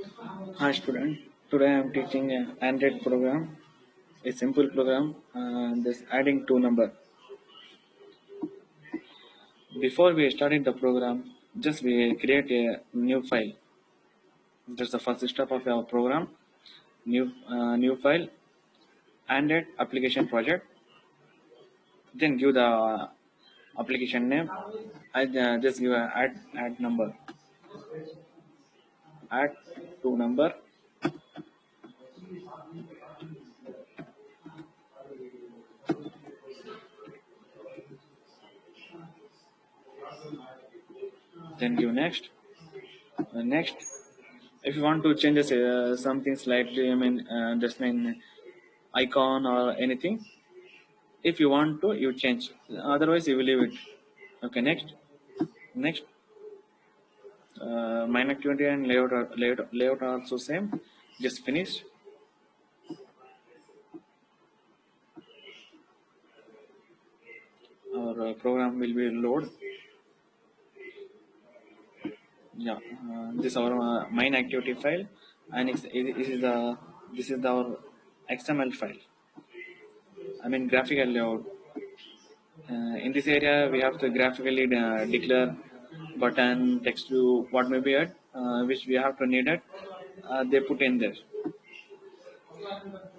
Hi student, today I am teaching an Android program, a simple program, this adding two number. Before we started the program, just we create a new file. That's the first step of our program. New file, Android application project. Then give the application name. I just give a add number, add two number. Then give next. Next, if you want to change something slightly, just mean icon or anything. If you want to, you change. Otherwise, you will leave it. Okay, next. Mine activity and layout are also same. Just finished. Our program will be load. Yeah, this our main activity file, and this is our XML file. Graphical layout. In this area, we have to graphically declare button, text view, what may be it, which we have to need it. They put in there.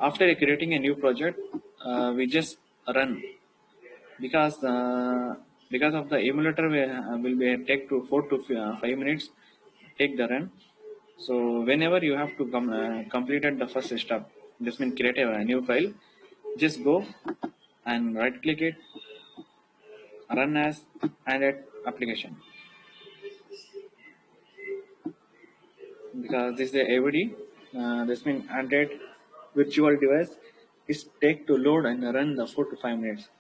After creating a new project, we just run because because of the emulator will be take to 4 to 5 minutes take the run. So whenever you have to completed the first step, this means create a new file. Just go and right click it, run as Android application, because this is the AVD. This means Android virtual device is take to load and run the 4 to 5 minutes.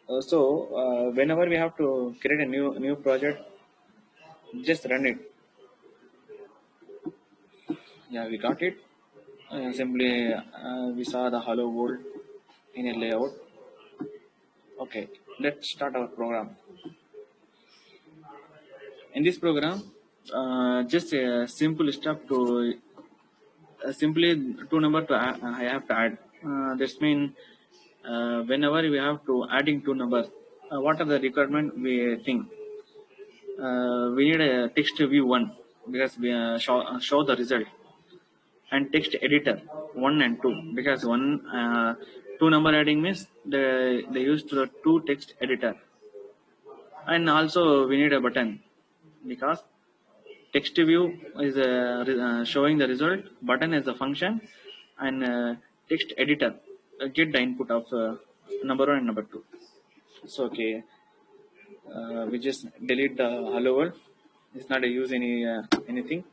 Whenever we have to create a new project, just run it. Yeah, we got it. Simply we saw the hello world in a layout. Okay, let's start our program. In this program, just a simple step to simply two number to I have to add. This means whenever we have to adding two numbers, what are the requirement we think? We need a text view one because we show the result, and text editor 1 and 2 because two number adding means they used the two text editor, and also we need a button because text view is showing the result, button is the function, and text editor get the input of number one and number two. So okay, we just delete the hello world. It's not a use anything.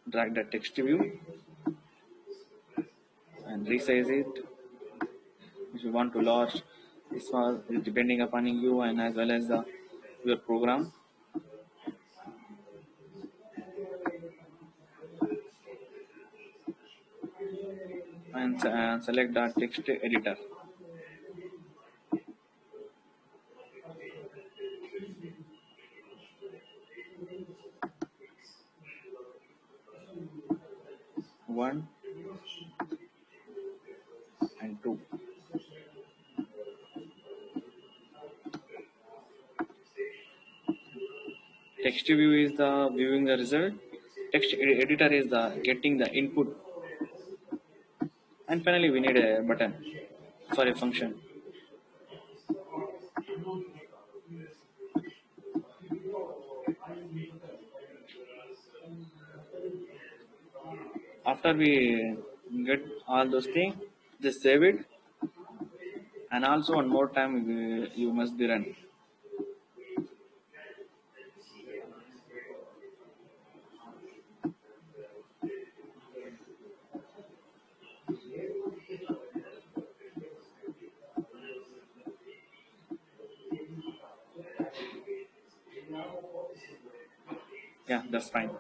Drag the text view and resize it. If you want to large, this was depending upon you and as well as your program. And select the text editor. One and two. Text view is the viewing the result. Text editor is the getting the input. And finally, we need a button for a function. After we get all those things, just save it. And also one more time, you must be run. Yeah, that's fine.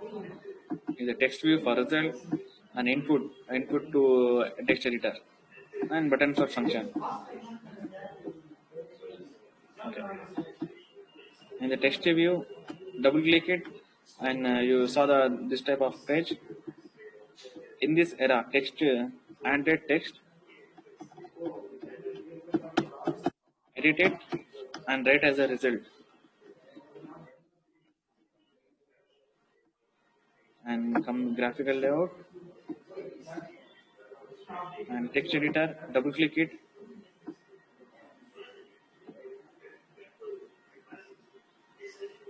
Is a text view for result, an input to text editor, and button for function. In the text view, double click it, and you saw this type of page. In this era, text added text, edit it, and write as a result. And come graphical layout and text editor. Double click it.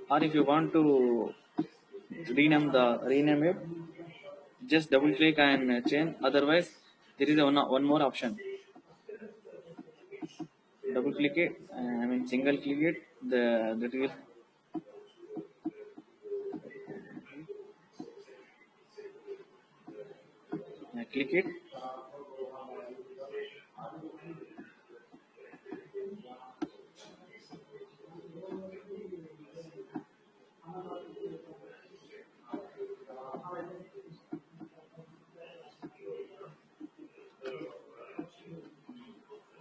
Or if you want to rename it, just double click and change. Otherwise, there is one more option. Double click it. Single click it. The real click it.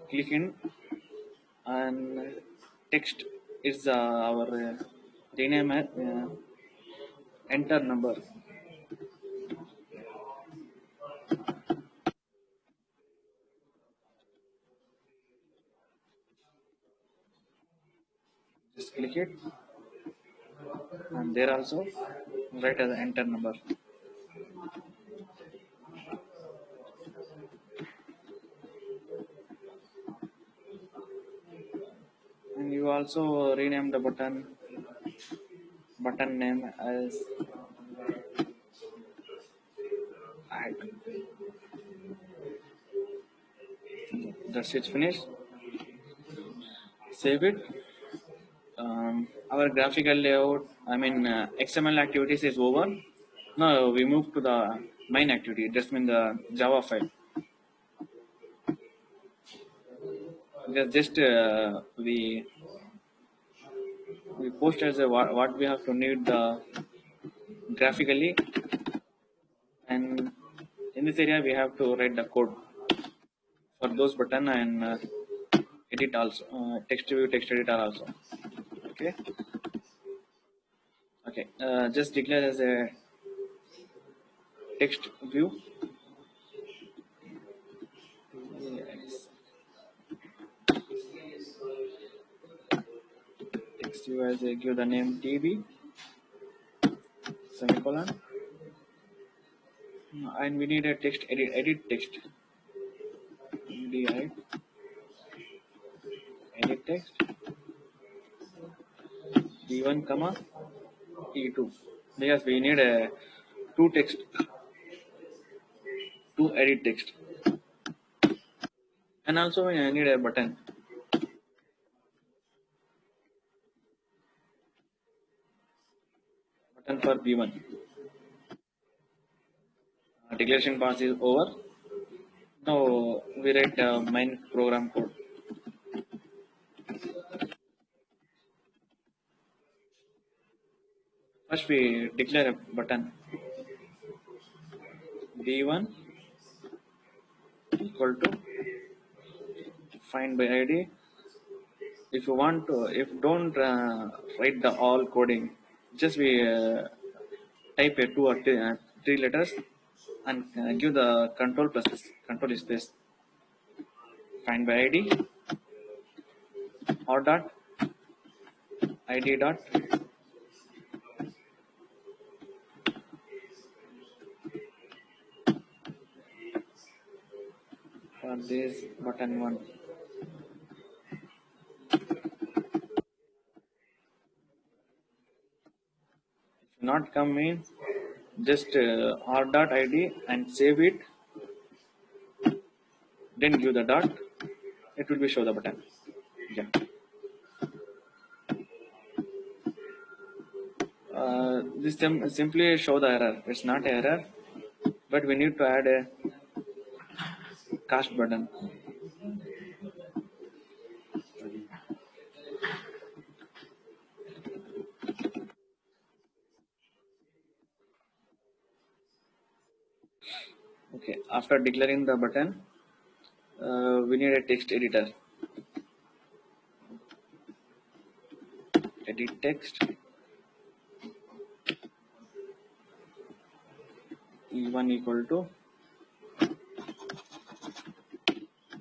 Click in, and text is our rename enter number. Just click it, and there also write as enter number. And you also rename the button name as add. That's it, finished. Save it. Our graphical layout, XML activities is over. Now we move to the main activity. That's mean the Java file. Just we post as what we have to need graphically, and in this area we have to write the code for those button and edit also, text view, text editor also. Okay, just declare as a text view. Yes. Text view as a, give the name TB semicolon, and we need a text edit text. Edit text E1 comma E2, because we need a two edit text, and also we need a button for B1. Declaration pass is over. Now we write main program code. First we declare a button B1 equal to find by ID. If you want to, if don't write the all coding, just we type a two or three letters and give the control space. Find by ID or dot ID dot for this button one. If not come in, just r dot ID and save it. Then give the dot. It will be show the button. Yeah. This simply show the error. It's not error, but we need to add a cast button. Okay, after declaring the button, we need a text editor. edit text, e1 equal to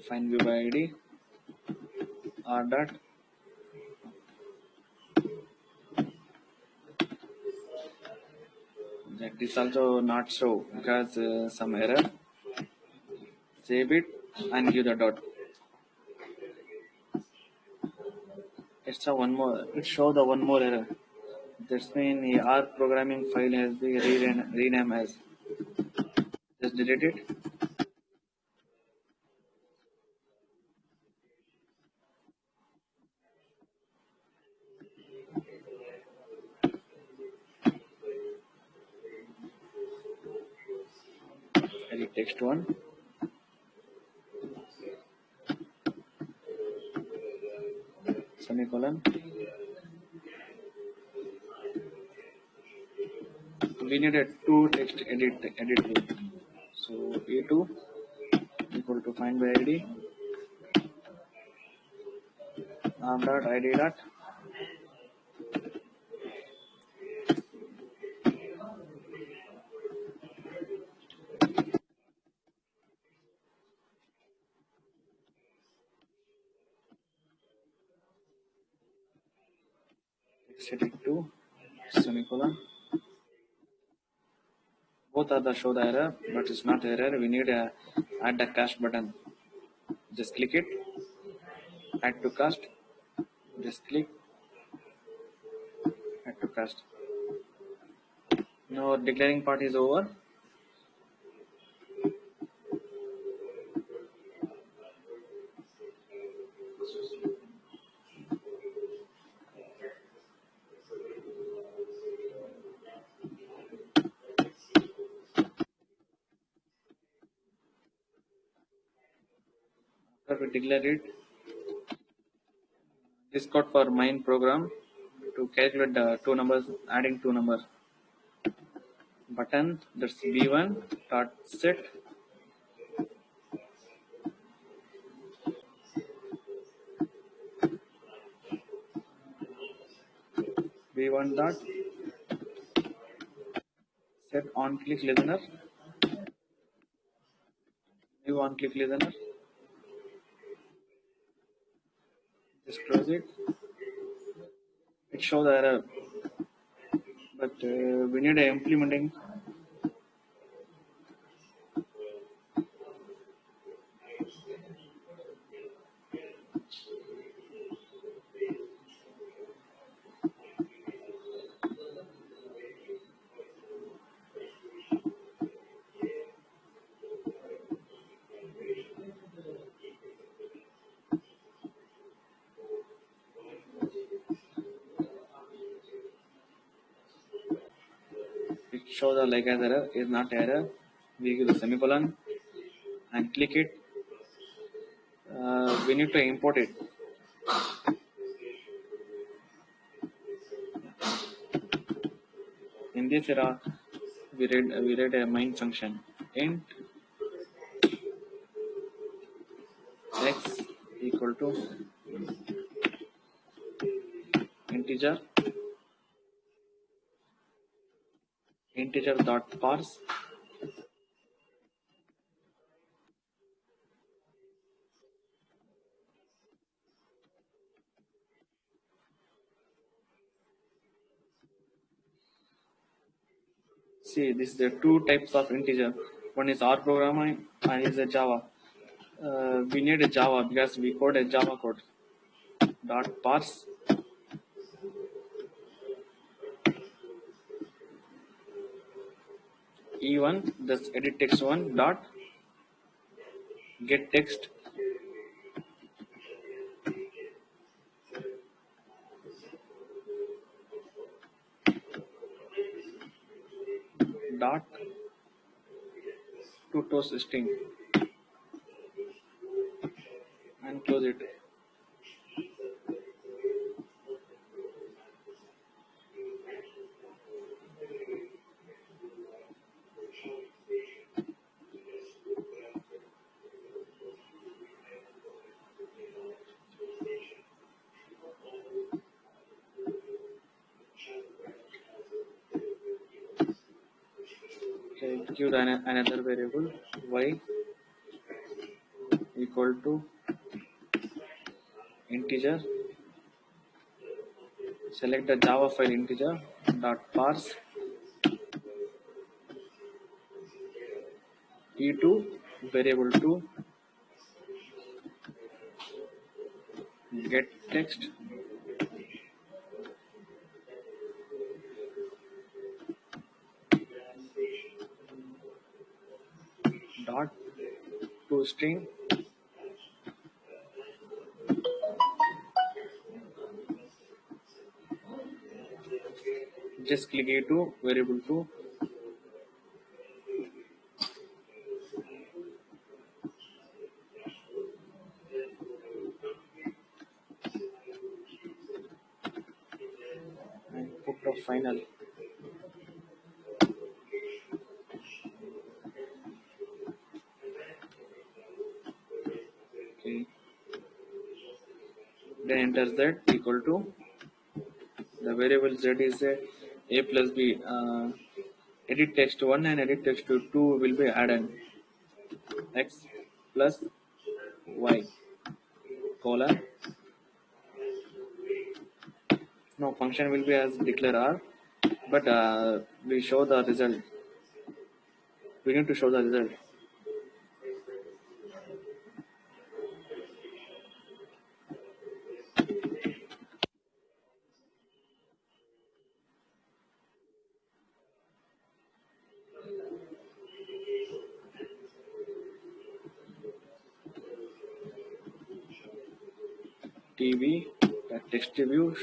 find view by id r dot. That is also not show because some error. Save it and give the dot. It's a one more. It show the one more error. That's mean our programming file has been rename as. Just delete it. Edit text one. Semicolon. We need a two text edit loop. So e2 equal to find by id r dot id dot text edit 2 semicolon. Both are the show the error, but it's not error. We need a add the cast button. Just click it. Add to cast. Just click. Add to cast. Now declaring part is over. After we declare it, this code for main program to calculate the two numbers, adding two numbers. Button that's b1 dot set b1 dot set on click listener. New on click listener. Just close it. It shows the error, but we need a implementing. It shows the like as error is not error. We give the semicolon and click it. We need to import it. In this era, we read a main function int x equal to integer dot parse See, this is the two types of integer. One is R programming and is a Java. We need a Java because we code a Java code. Dot parse e1 that's edit text one dot get text dot to toast string and close it. give another variable y equal to integer. Select the Java file integer dot parse e2 variable to get text dot to string. Just click e2 variable to and put the final. Okay. Then enter z equal to the variable z is a plus b. Edit text 1 and edit text 2 will be added. X plus y colon. No function will be as declare r, but we show the result. We need to show the result. TV text view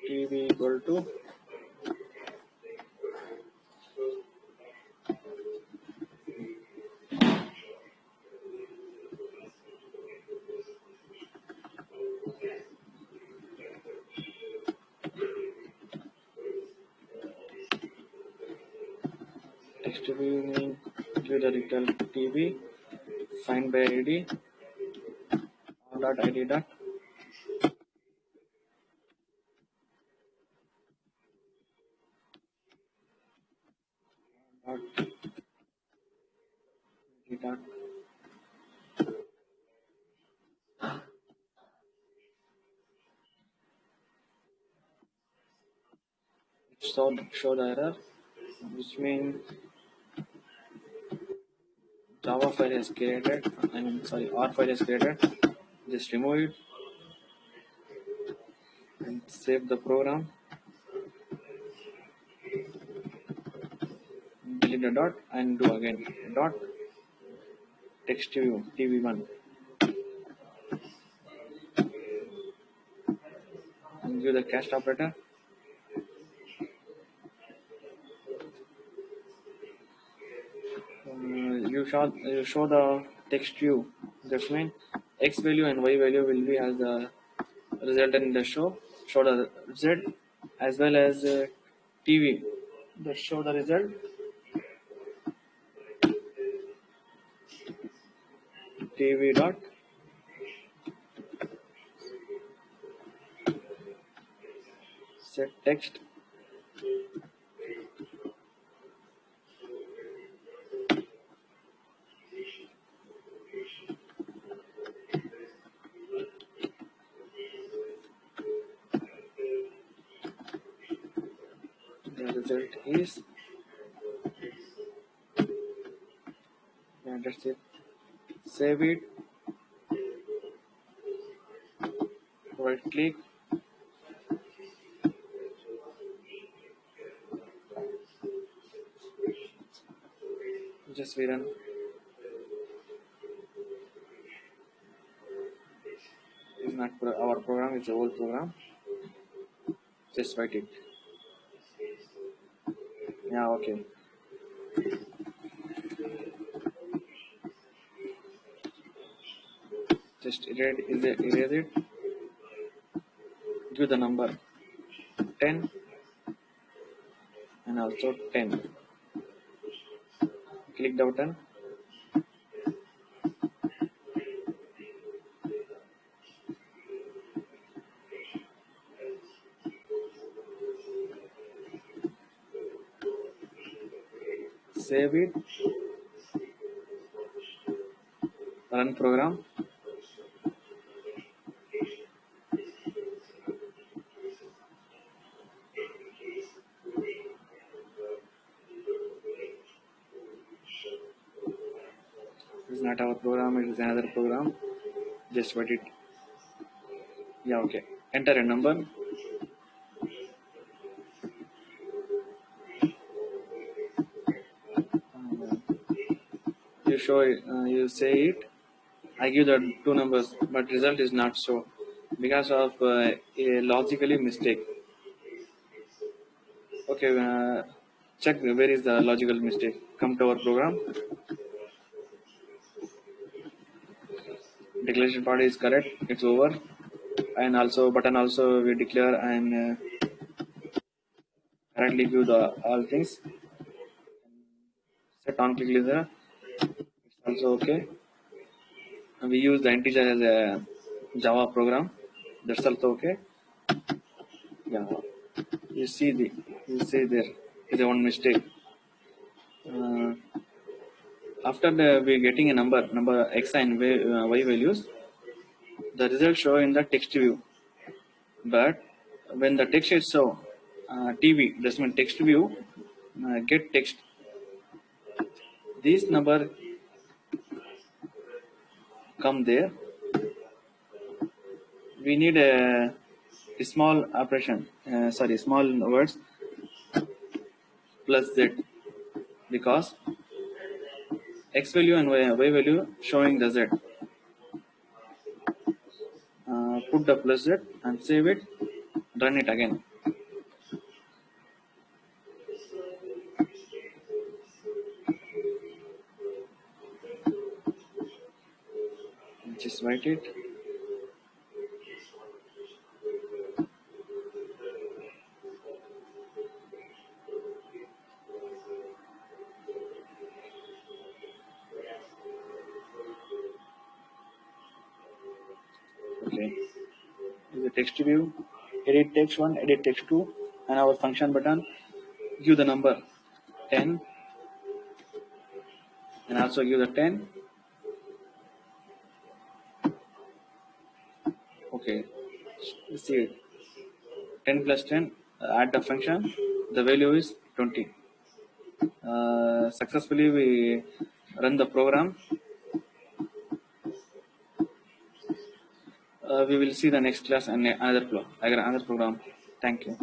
TV equal to text view mean give the return TV find by ID dot ID dot dot ID dot show the error, which means Java file is created. R file is created. Just remove it and save the program. Delete the dot and do again dot text view TV1 and give the cast operator. You show the text view. That means x value and y value will be as the result in the show. Show the z as well as TV. Just show the result. TV dot set text the result is that's it. Save it, right click, just we run. It's not our program, it's the old program. Just write it. Yeah, okay. Just erase it. Give the number 10 and also 10. Click the button. Save it. Run program. This is not our program, it is another program. Just wait it. Yeah, okay. Enter a number. You show it, you say it. I give the two numbers, but result is not so because of a logically mistake. Okay, check where is the logical mistake. Come to our program. Declaration part is correct. It's over. And also button also we declare and correctly give the all things. Set on click laser. It's also okay. And we use the integer as a Java program. That's also okay. Yeah. You see there is a one mistake. After we getting a number x and y values, the result show in the text view. But when the text is show TV, that's mean text view, get text. This number come there. We need a small operation. Small words plus z because x value and y value showing the z. Put the plus z and save it. Run it again. Just write it. Okay. This is the text view. Edit text 1, edit text 2, and our function button. Give the number 10 and also give the 10. Okay. See it. 10 plus 10. Add the function. The value is 20. Successfully we run the program. We will see the next class and another program. Thank you.